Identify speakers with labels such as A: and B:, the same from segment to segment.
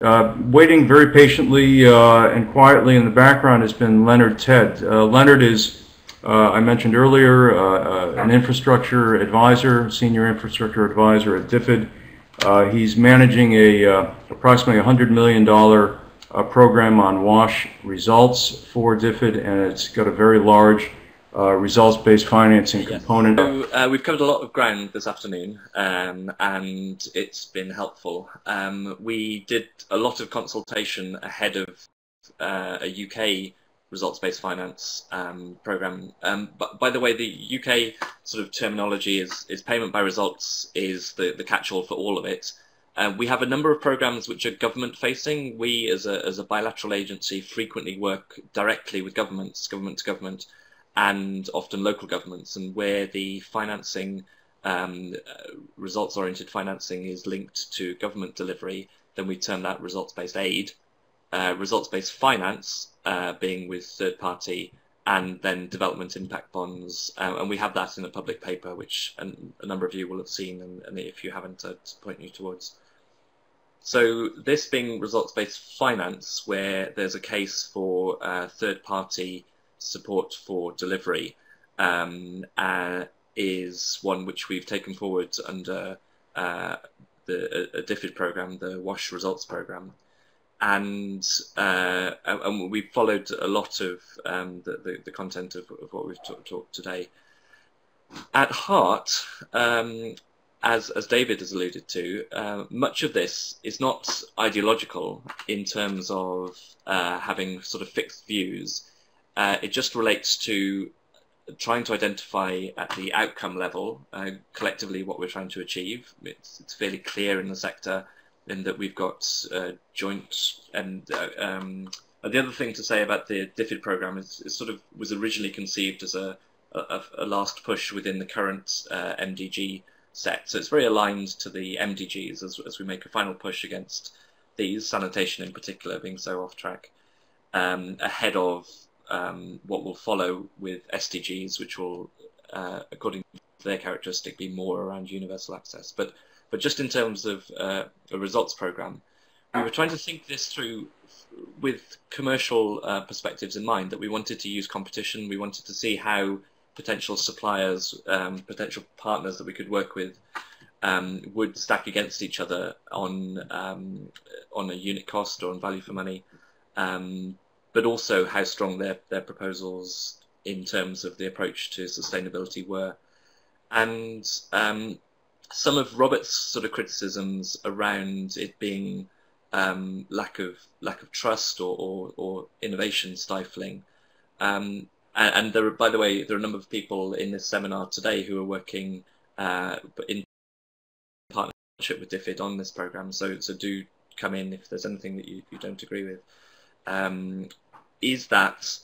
A: Waiting very patiently and quietly in the background has been Leonard Ted. Leonard is, I mentioned earlier, an infrastructure advisor, senior infrastructure advisor at DFID. He's managing a approximately $100 million program on WASH results for DFID, and it's got a very large results-based financing component.
B: So we've covered a lot of ground this afternoon, and it's been helpful. We did a lot of consultation ahead of a UK results-based finance program. But by the way, the UK sort of terminology is payment by results is the catch-all for all of it. We have a number of programs which are government-facing. We, as a bilateral agency, frequently work directly with governments, government to government, and often local governments, and where the financing, results-oriented financing is linked to government delivery, then we term that results-based aid. Results-based finance being with third-party, and then development impact bonds, and we have that in a public paper, which a number of you will have seen, and if you haven't, I'd point you towards. So this being results-based finance, where there's a case for third-party support for delivery, is one which we've taken forward under a DFID program, the WASH results program, and we followed a lot of the content of what we've talked today. At heart, as David has alluded to, much of this is not ideological in terms of having sort of fixed views. It just relates to trying to identify at the outcome level collectively what we're trying to achieve. It's fairly clear in the sector in that we've got joint, and the other thing to say about the DFID program is it sort of was originally conceived as a last push within the current MDG set. So it's very aligned to the MDGs as we make a final push against these, sanitation in particular being so off track, ahead of what will follow with SDGs, which will, according to their characteristic, be more around universal access. But just in terms of a results program, we were trying to think this through with commercial perspectives in mind, that we wanted to use competition. We wanted to see how potential suppliers, potential partners that we could work with would stack against each other on a unit cost or on value for money. But also how strong their proposals in terms of the approach to sustainability were. And some of Robert's sort of criticisms around it being lack of trust or innovation stifling. And there, by the way, there are a number of people in this seminar today who are working in partnership with DFID on this program. So do come in if there's anything that you don't agree with. Is that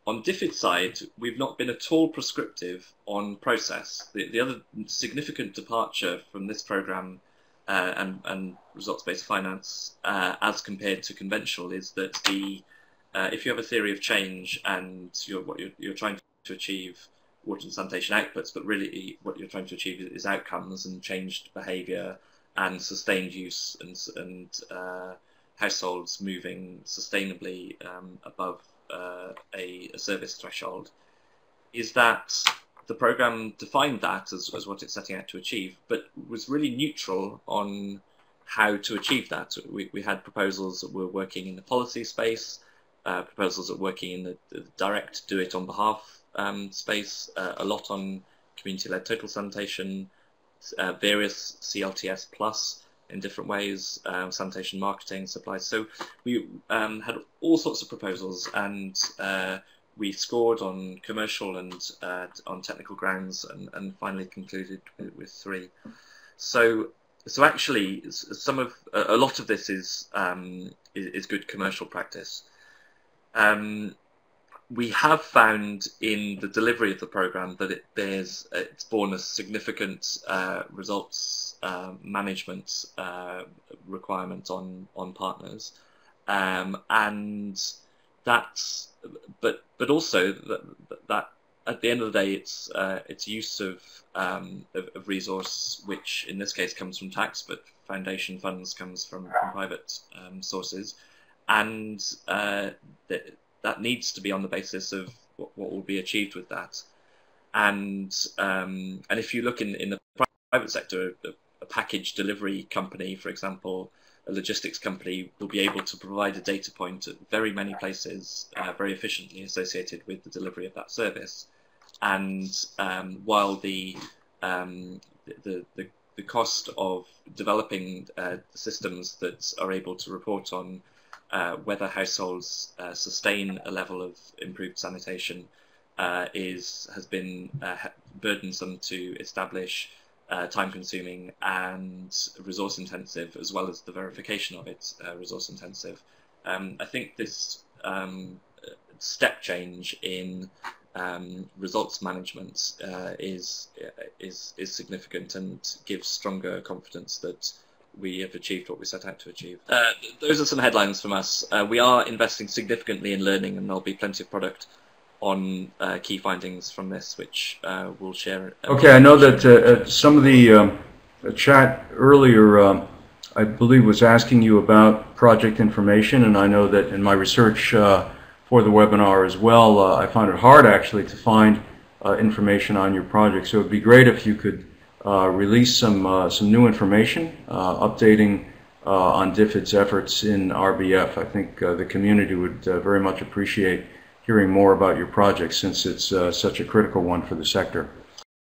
B: on DFID side, we've not been at all prescriptive on process. The other significant departure from this program and results-based finance as compared to conventional is that if you have a theory of change and what you're trying to achieve water and sanitation outputs, but really what you're trying to achieve is outcomes and changed behaviour and sustained use and households moving sustainably above a service threshold, is that the programme defined that as what it's setting out to achieve, but was really neutral on how to achieve that. We had proposals that were working in the policy space, proposals that were working in the direct do it on behalf space, a lot on community-led total sanitation, various CLTS plus in different ways, sanitation marketing, supplies. So we had all sorts of proposals, and we scored on commercial and on technical grounds, and finally concluded with 3. So actually, a lot of this is good commercial practice. We have found in the delivery of the program that it's borne a significant results management requirement on partners, and that's but also that at the end of the day, it's use of resource, which in this case comes from tax, but foundation funds comes from private sources, and that needs to be on the basis of what will be achieved with that. And if you look in the private sector, a package delivery company, for example, a logistics company, will be able to provide a data point at very many places very efficiently associated with the delivery of that service. And while the cost of developing systems that are able to report on whether households sustain a level of improved sanitation has been burdensome to establish, time-consuming and resource-intensive, as well as the verification of it resource-intensive. I think this step change in results management is significant and gives stronger confidence that we have achieved what we set out to achieve. Those are some headlines from us. We are investing significantly in learning, and there'll be plenty of product on key findings from this, which we'll share.
A: Okay, I know that some of the chat earlier, I believe, was asking you about project information, and I know that in my research for the webinar as well, I found it hard actually to find information on your project. So it would be great if you could release some new information, updating on DFID's efforts in RBF. I think the community would very much appreciate hearing more about your project, since it's such a critical one for the sector.